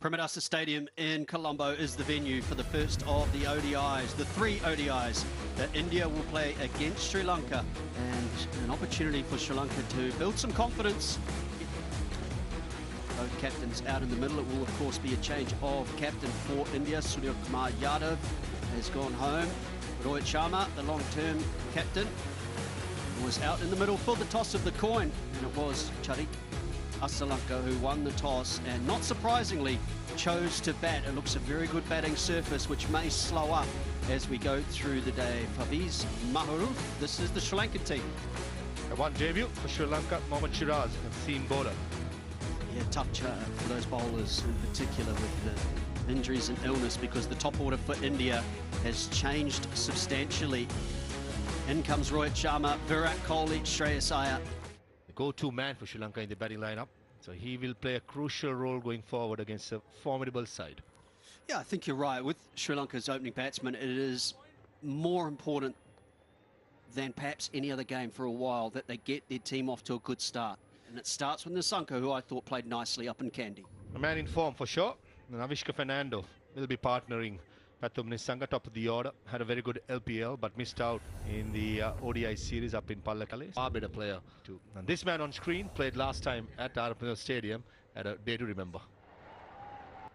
Premadasa Stadium in Colombo is the venue for the first of the ODIs, the 3 ODIs that India will play against Sri Lanka, and an opportunity for Sri Lanka to build some confidence. Both captains out in the middle. It will of course be a change of captain for India. Surya Kumar Yadav has gone home. Rohit Sharma, the long-term captain, was out in the middle for the toss of the coin, and it was Charik Asalanka who won the toss, and not surprisingly chose to bat. It looks a very good batting surface, which may slow up as we go through the day. Faviz Maharu, this is the Sri Lankan team. One debut for Sri Lanka, Mohammad Shiraz, and seam bowler. Yeah, tough for those bowlers in particular with the injuries and illness, because the top order for India has changed substantially. In comes Rohit Sharma, Virat Kohli, Shreyas Iyer. Go-to man for Sri Lanka in the batting lineup, so he will play a crucial role going forward against a formidable side. Yeah, I think you're right. With Sri Lanka's opening batsman, it is more important than perhaps any other game for a while that they get their team off to a good start. And it starts with Nissanka, who I thought played nicely up in Kandy. A man in form for sure. And Avishka Fernando will be partnering Pathum Nissanka, top of the order. Had a very good LPL, but missed out in the ODI series up in Pallakale. Far better player too. And this man on screen played last time at Arapura Stadium at a day to remember.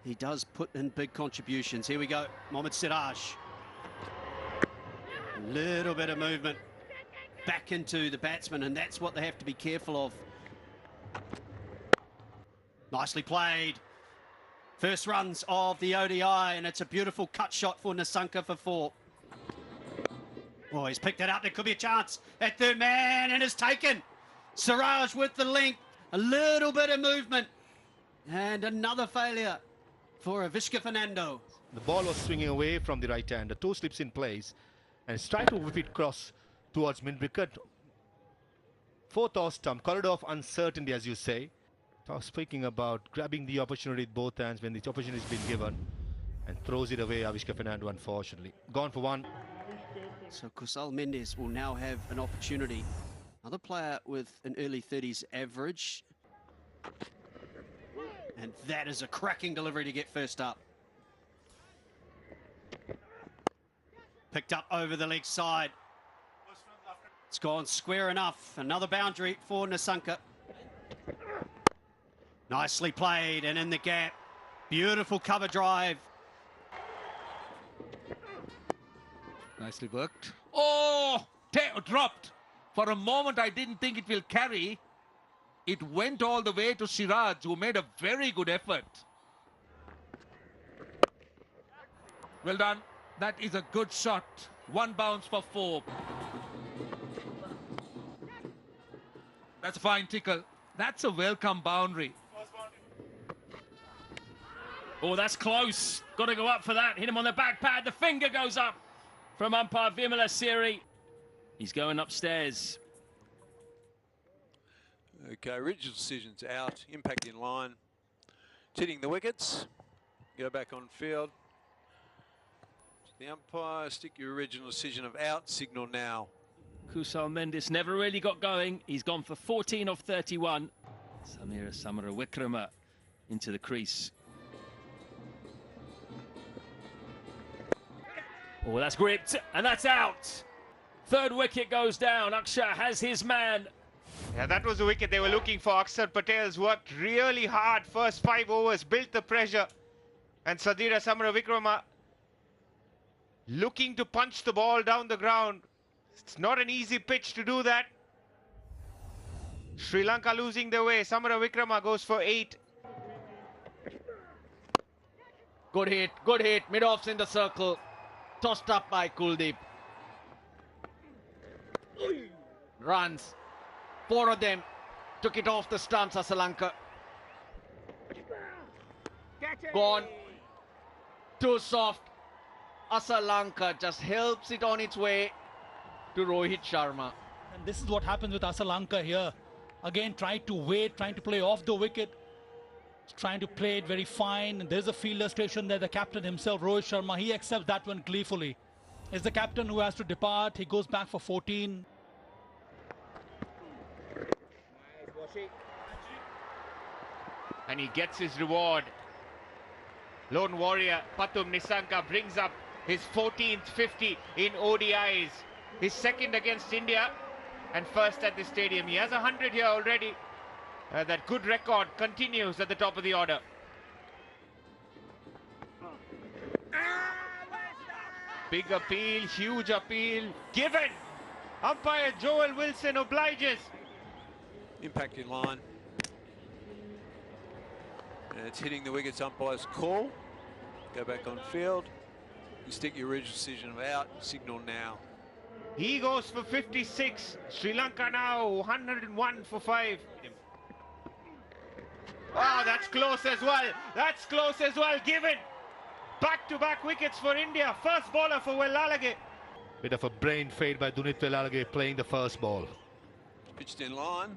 He does put in big contributions. Here we go, Mohammad Siraj. A little bit of movement back into the batsman, and that's what they have to be careful of. Nicely played. First runs of the ODI, and it's a beautiful cut shot for Nissanka for 4. Oh, he's picked it up. There could be a chance at third man, and it's taken. Siraj with the length. A little bit of movement. And another failure for Avishka Fernando. The ball was swinging away from the right hand. The toe slips in place, and it's trying to whip it across towards mid-wicket. Fourth off stump, corridor of uncertainty, as you say. Speaking about grabbing the opportunity with both hands when the opportunity has been given, and throws it away, Avishka Fernando, unfortunately. Gone for 1. So Kusal Mendes will now have an opportunity. Another player with an early 30s average. And that is a cracking delivery to get first up. Picked up over the leg side. It's gone square enough. Another boundary for Nissanka. Nicely played and in the gap. Beautiful cover drive. Nicely worked. Oh, dropped. For a moment, I didn't think it will carry. It went all the way to Siraj, who made a very good effort. Well done. That is a good shot. 1 bounce for 4. That's a fine tickle. That's a welcome boundary. Oh, that's close. Got to go up for that. Hit him on the back pad. The finger goes up from umpire Vimala Siri. He's going upstairs. Okay, original decision's out. Impact in line. Hitting the wickets. Go back on field. The umpire, stick your original decision of out. Signal now. Kusal Mendes never really got going. He's gone for 14 off 31. Samira Samarawikrama into the crease. Oh, that's gripped, and that's out. Third wicket goes down. Akshar has his man. Yeah, that was the wicket they were looking for. Akshar Patel's worked really hard. First 5 overs, built the pressure. And Sadira Samarawikrama looking to punch the ball down the ground. It's not an easy pitch to do that. Sri Lanka losing their way. Samarawikrama goes for 8. Good hit, mid-offs in the circle. Tossed up by Kuldeep. Runs. 4 of them. Took it off the stumps, Asalanka. Gone. Too soft. Asalanka just helps it on its way to Rohit Sharma. And this is what happens with Asalanka here. Again, trying to wait, trying to play off the wicket. Trying to play it very fine. There's a fielder station there, the captain himself, Rohit Sharma. He accepts that one gleefully. It's the captain who has to depart. He goes back for 14. And he gets his reward. Lone warrior Pathum Nissanka brings up his 14th 50 in ODIs. His second against India and first at the stadium. He has 100 here already. That good record continues at the top of the order. Big appeal, huge appeal, given. Umpire Joel Wilson obliges. Impact in line. And it's hitting the wickets. Umpire's call. Go back on field. You stick your original decision of out. Signal now. He goes for 56. Sri Lanka now 101 for 5. Oh, that's close as well. That's close as well. Given. Back-to-back wickets for India. First bowler for Wellalage. Bit of a brain fade by Dunit Wellalage playing the first ball. Pitched in line.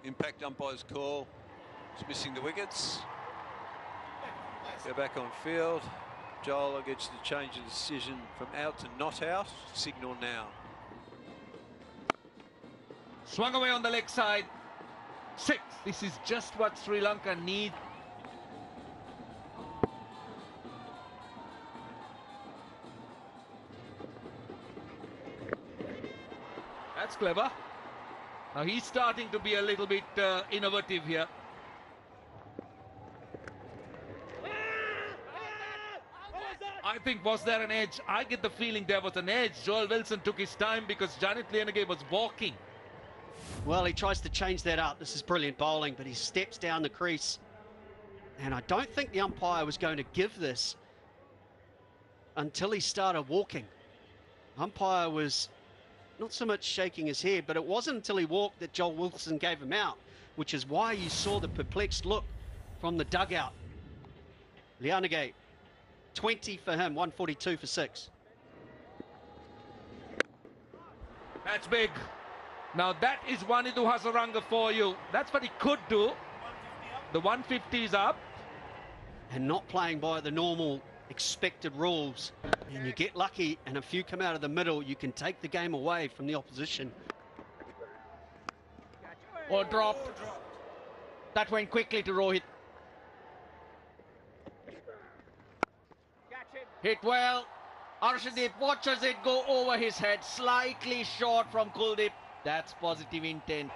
Impact umpire's call. It's missing the wickets. Go back on field. Joel gets to change the decision from out to not out. Signal now. Swung away on the leg side. 6. This is just what Sri Lanka need. That's clever. Now he's starting to be a little bit innovative here. I think, was there an edge? I get the feeling there was an edge. Joel Wilson took his time because Janit Lianage was walking. Well, he tries to change that up. This is brilliant bowling, but he steps down the crease. And I don't think the umpire was going to give this until he started walking. Umpire was not so much shaking his head, but it wasn't until he walked that Joel Wilson gave him out, which is why you saw the perplexed look from the dugout. Lianage, 20 for him, 142 for 6. That's big. Now that is Wanidu Hasaranga for you. That's what he could do. The 150 is up. And not playing by the normal expected rules. And you get lucky and a few come out of the middle, you can take the game away from the opposition. Or dropped. That went quickly to Rohit. Hit well. Arshdeep watches it go over his head. Slightly short from Kuldeep. That's positive intent.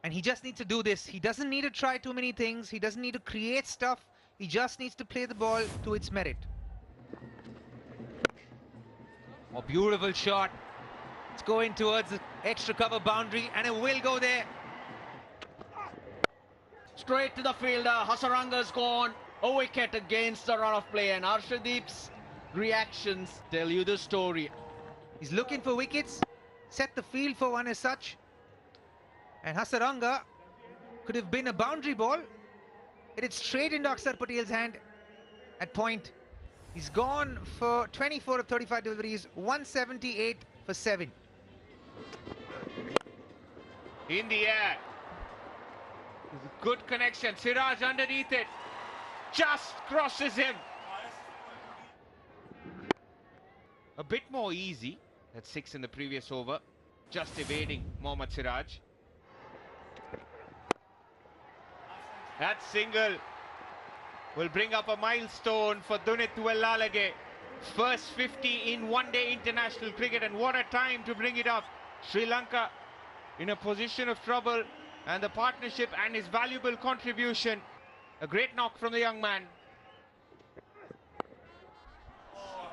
And he just needs to do this. He doesn't need to try too many things. He doesn't need to create stuff. He just needs to play the ball to its merit. A beautiful shot. It's going towards the extra cover boundary, and it will go there. Straight to the fielder. Hasaranga's gone. A wicket against the run of play, and Arshdeep's reactions tell you the story. He's looking for wickets. Set the field for one as such. And Hasaranga could have been a boundary ball. Hit it straight into Akshar Patel's hand at point. He's gone for 24 of 35 deliveries, 178 for 7. In the air. Good connection. Siraj underneath it. Just crosses him. A bit more easy. That's 6 in the previous over. Just evading Mohammad Siraj. That single will bring up a milestone for Dunit Wellalage. First 50 in one-day international cricket, and what a time to bring it up. Sri Lanka in a position of trouble, and the partnership and his valuable contribution. A great knock from the young man.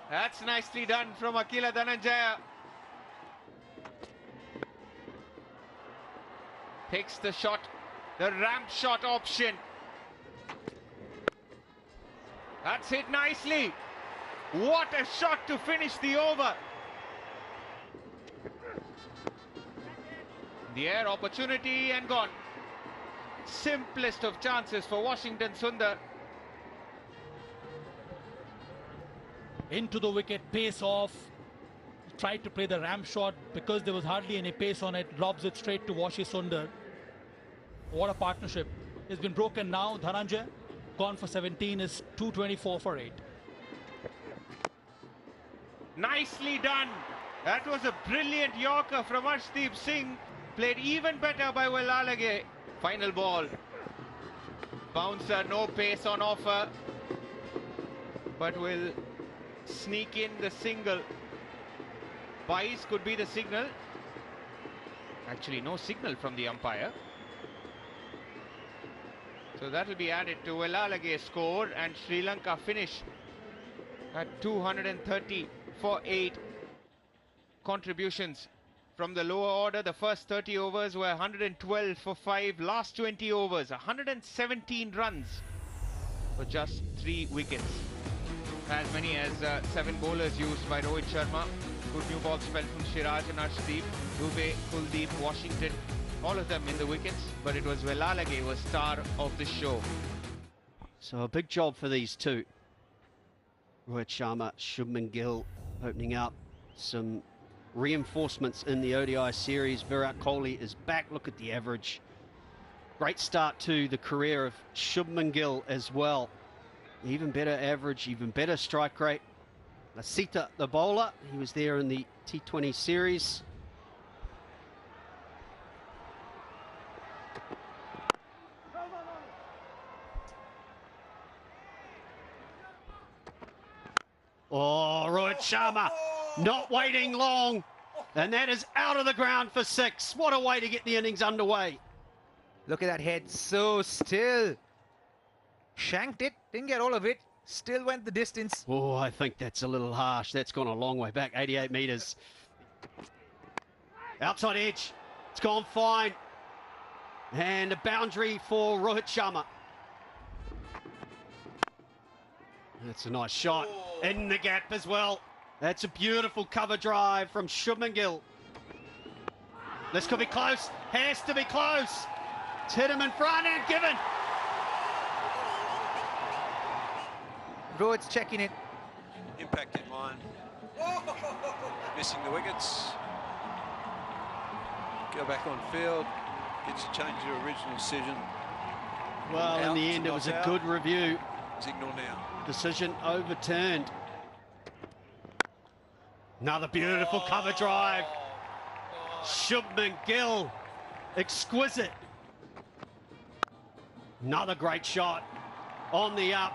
That's nicely done from Akila Dhananjaya. Takes the shot, the ramp shot option. That's hit nicely. What a shot to finish the over. The air opportunity and gone. Simplest of chances for Washington Sundar. Into the wicket, pace off. Tried to play the ramp shot because there was hardly any pace on it. Lobs it straight to Washi Sundar. What a partnership. It's been broken now. Dhananjay gone for 17 is 224 for 8. Nicely done. That was a brilliant Yorker from Arshdeep Singh. Played even better by Wellalage. Final ball. Bouncer, no pace on offer, but will sneak in the single. Bice could be the signal. Actually, no signal from the umpire. So that will be added to Wellalage's score, and Sri Lanka finish at 230 for 8 contributions. From the lower order, the first 30 overs were 112 for 5. Last 20 overs, 117 runs for just 3 wickets. As many as 7 bowlers used by Rohit Sharma. Good new ball spell from Shiraj and Arshdeep, Dubey, Kuldeep, Washington, all of them in the wickets. But it was Wellalage who was star of the show. So a big job for these two. Rohit Sharma, Shubman Gill opening up. Some reinforcements in the ODI series. Virat Kohli is back. Look at the average. Great start to the career of Shubman Gill as well. Even better average, even better strike rate. Lasita, the bowler, he was there in the T20 series. Oh, Rohit Sharma not waiting long, and that is out of the ground for 6. What a way to get the innings underway. Look at that head, so still. Shanked it, didn't get all of it, still went the distance. Oh, I think that's a little harsh. That's gone a long way back, 88 metres. Outside edge, it's gone fine. And a boundary for Rohit Sharma. That's a nice shot. In the gap as well. That's a beautiful cover drive from Shubman Gill. This could be close. Has to be close. It's hit him in front and given. Rohit's checking it. Impact in line. Missing the wickets. Go back on field. Gets a change of original decision. Well, in the end, it was a good review. Signal now. Decision overturned. Another beautiful cover drive. Shubman Gill, exquisite. Another great shot on the up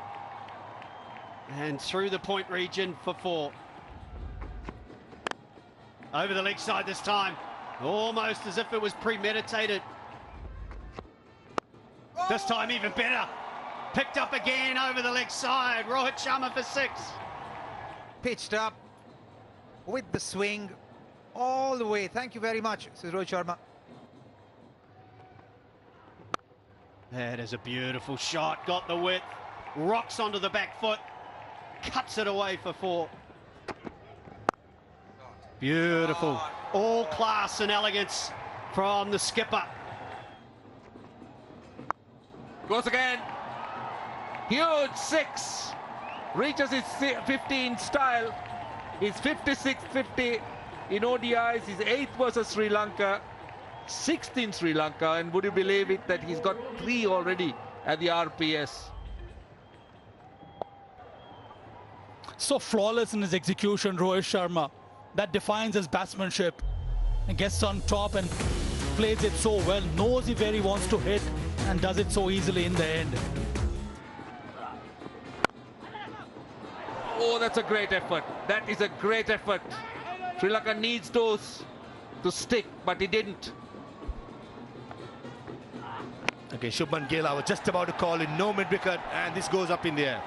and through the point region for 4. Over the leg side this time, almost as if it was premeditated. This time even better. Picked up again over the leg side. Rohit Sharma for 6. Pitched up with the swing all the way. Thank you very much, says Rohit Sharma. That is a beautiful shot. Got the width. Rocks onto the back foot. Cuts it away for 4. Beautiful. All class and elegance from the skipper. Goes again. Huge 6. Reaches his 15 style. His 56-50 in ODIs. His 8th versus Sri Lanka. 6th in Sri Lanka. And would you believe it that he's got 3 already at the RPS. So flawless in his execution, Rohit Sharma. That defines his batsmanship. And gets on top and plays it so well. Knows where he wants to hit and does it so easily in the end. Oh, that's a great effort. That is a great effort. Sri Lanka needs those to stick, but he didn't. Okay, Shubman Gill, I was just about to call in, no mid-wicket, and this goes up in the air.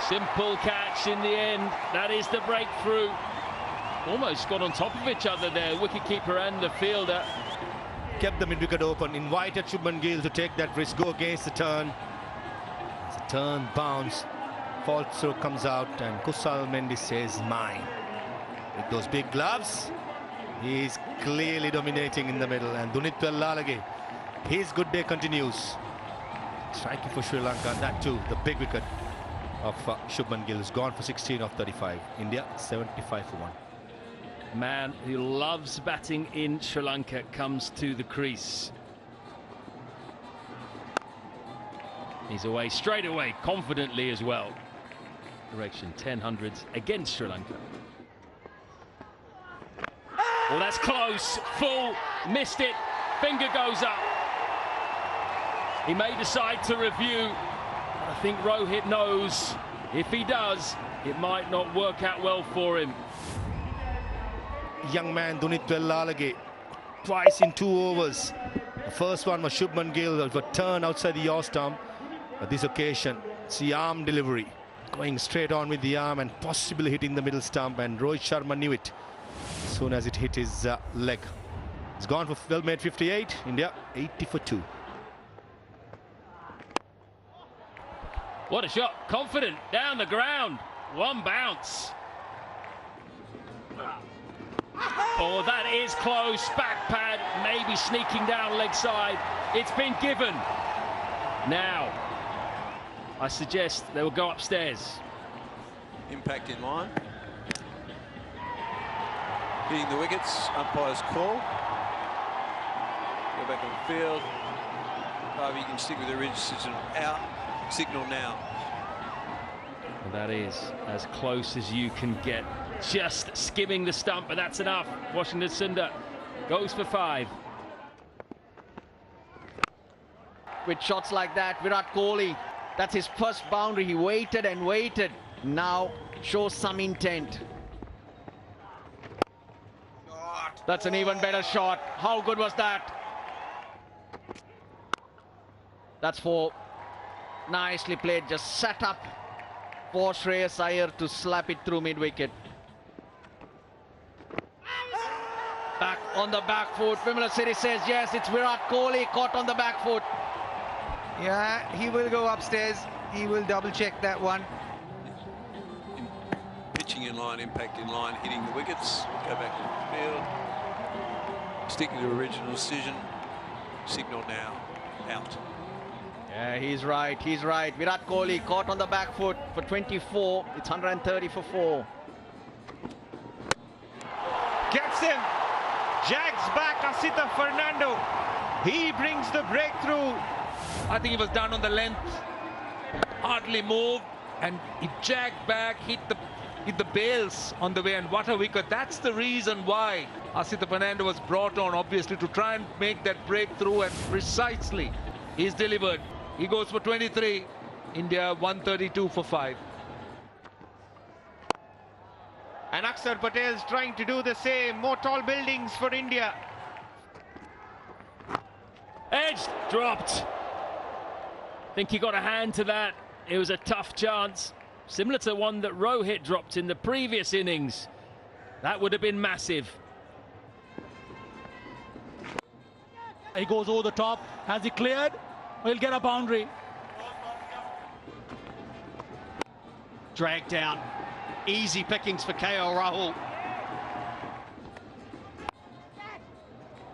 Simple catch in the end. That is the breakthrough. Almost got on top of each other there, wicketkeeper and the fielder. Kept the mid-wicket open, invited Shubman Gill to take that risk, go against the turn. It's a turn, bounce, fall through comes out, and Kusal Mendy says mine. With those big gloves, he's clearly dominating in the middle, and Dunit Wellalage, his good day continues. Striking for Sri Lanka, and that too, the big wicket of Shubman Gill is gone for 16 of 35. India 75 for 1. Man who loves batting in Sri Lanka comes to the crease. He's away straight away, confidently as well. Direction 10 hundreds against Sri Lanka. Well, that's close, full, missed it, finger goes up. He may decide to review. But I think Rohit knows if he does, it might not work out well for him. Young man Dunit Wellalage, twice in 2 overs. The first one was Shubman Gill, of a turn outside the yaw stump. But this occasion, it's the arm delivery. Going straight on with the arm and possibly hitting the middle stump, and Rohit Sharma knew it as soon as it hit his leg. It's gone for well-made 58. India 80 for 2. What a shot. Confident. Down the ground. One bounce. Oh, that is close. Back pad. Maybe sneaking down leg side. It's been given. Now, I suggest they will go upstairs. Impact in line. Hitting the wickets. Umpire's call. Go back on the field. You can stick with the original decision. Out. Signal now. And that is as close as you can get. Just skimming the stump, but that's enough. Washington Sundar goes for 5. With shots like that, Virat Kohli, that's his first boundary. He waited and waited. Now shows some intent. That's an even better shot. How good was that? That's 4. Nicely played, just set up for Shreyas Iyer to slap it through mid-wicket. Back on the back foot. Vimala Siri says yes, it's Virat Kohli caught on the back foot. Yeah, he will go upstairs. He will double check that one. Pitching in line, impact in line, hitting the wickets. Go back to the field. Stick to the original decision. Signal now. Out. Yeah, he's right, he's right. Virat Kohli caught on the back foot for 24. It's 130 for 4. Gets him. Jags back Asita Fernando. He brings the breakthrough. I think he was down on the length. Hardly moved. And he jagged back, hit the bails on the way, and what a wicket. That's the reason why Asita Fernando was brought on, obviously, to try and make that breakthrough, and precisely he's delivered. He goes for 23. India 132 for 5. And Akshar Patel's trying to do the same. More tall buildings for India. Edge dropped. Think he got a hand to that. It was a tough chance, similar to one that Rohit dropped in the previous innings. That would have been massive. He goes over the top. Has he cleared? He'll get a boundary. Dragged down. Easy pickings for KL Rahul.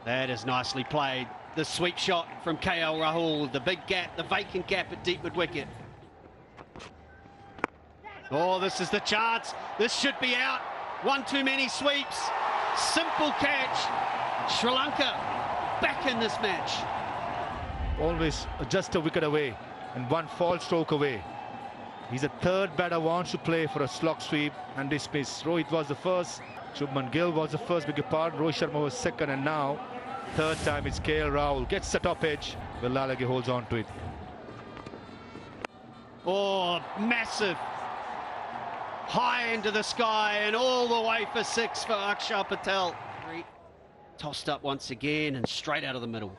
That is nicely played. The sweep shot from KL Rahul. The big gap, the vacant gap at deep mid wicket. Oh, this is the chance. This should be out. One too many sweeps. Simple catch. Sri Lanka back in this match. Always just a wicket away and one fall stroke away. He's a third batter, wants to play for a slog sweep and dismiss. Rohit was the first. Shubman Gill was the first, big part. Rohit Sharma was second, and now third time it's KL Rahul. Gets the top edge. Wellalage holds on to it. Oh, massive. High into the sky and all the way for 6 for Akshar Patel. Tossed up once again and straight out of the middle.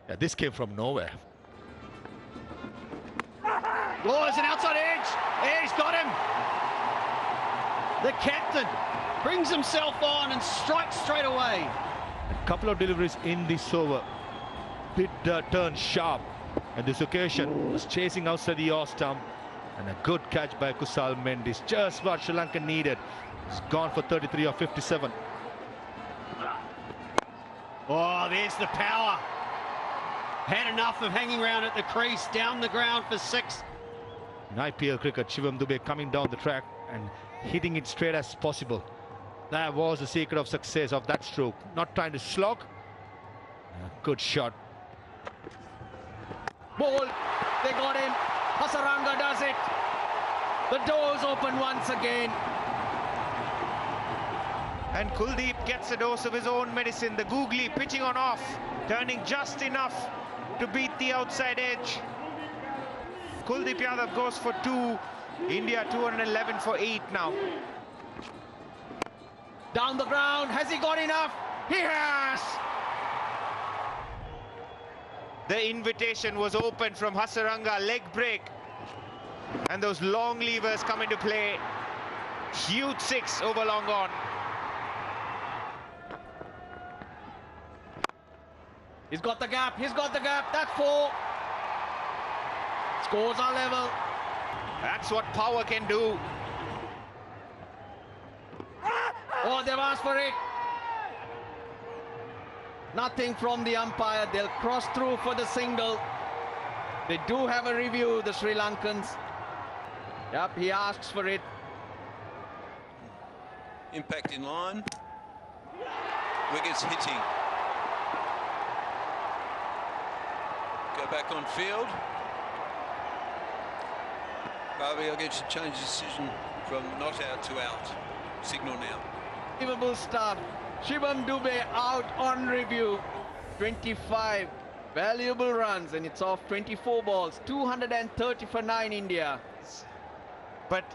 Yeah, this came from nowhere. Oh, there's an outside edge. Yeah, he's got him. The captain brings himself on and strikes straight away. A couple of deliveries in this over. Did turn sharp. And this occasion was chasing outside the yaw stump. And a good catch by Kusal Mendis. Just what Sri Lanka needed. It's gone for 33 or 57. Oh, there's the power. Had enough of hanging around at the crease. Down the ground for 6. In IPL cricket, Shivam Dube coming down the track and hitting it straight as possible. That was the secret of success of that stroke. Not trying to slog. Good shot. Ball. They got him. Hasaranga does it. The doors open once again. And Kuldeep gets a dose of his own medicine. The googly pitching on off, turning just enough to beat the outside edge. Kuldeep Yadav goes for 2. India 211 for 8 now. Down the ground, has he got enough? He has! The invitation was open from Hasaranga, leg break. And those long levers come into play. Huge 6 over long on. He's got the gap, that's 4. Scores are level. That's what power can do. Oh, they've asked for it. Nothing from the umpire. They'll cross through for the single. They do have a review, the Sri Lankans. Yep, he asks for it. Impact in line. Wickets hitting. Go back on field. Barbie, I'll get you to change the decision from not out to out. Signal now. Unbelievable stuff. Shivam Dubey out on review. 25 valuable runs, and it's off 24 balls. 230 for 9 India. But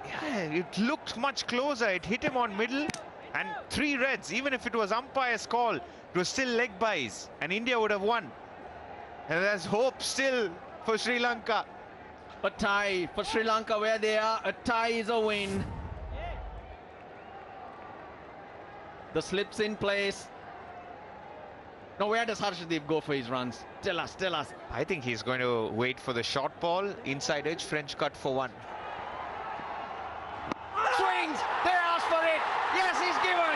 yeah, it looked much closer. It hit him on middle and 3 reds. Even if it was umpire's call, it was still leg buys and India would have won. And there's hope still for Sri Lanka. A tie for Sri Lanka where they are. A tie is a win. The slips in place. Now where does Harshdeep go for his runs? Tell us, tell us. I think he's going to wait for the short ball. Inside edge, French cut for 1. Swings! They asked for it! Yes, he's given!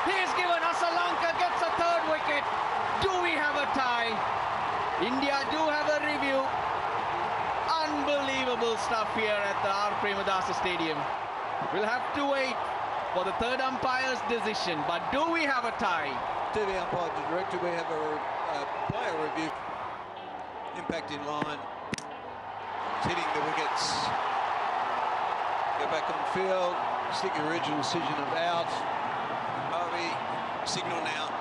He's given! Lanka gets a 3rd wicket. Do we have a tie? India do have a review. Unbelievable stuff here at the R. Premadasa Stadium. We'll have to wait for the 3rd umpire's decision, but do we have a tie? TV umpire director, we have a player review. Impact in line. It's hitting the wickets. Go back on field. Stick your original decision of out. Harvey, signal now.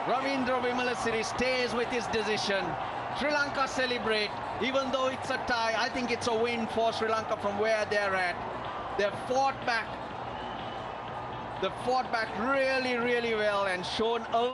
Ravindra Vimalasiri stays with his decision. Sri Lanka celebrate. Even though it's a tie, I think it's a win for Sri Lanka from where they're at. They've fought back. They've fought back really, really well and shown a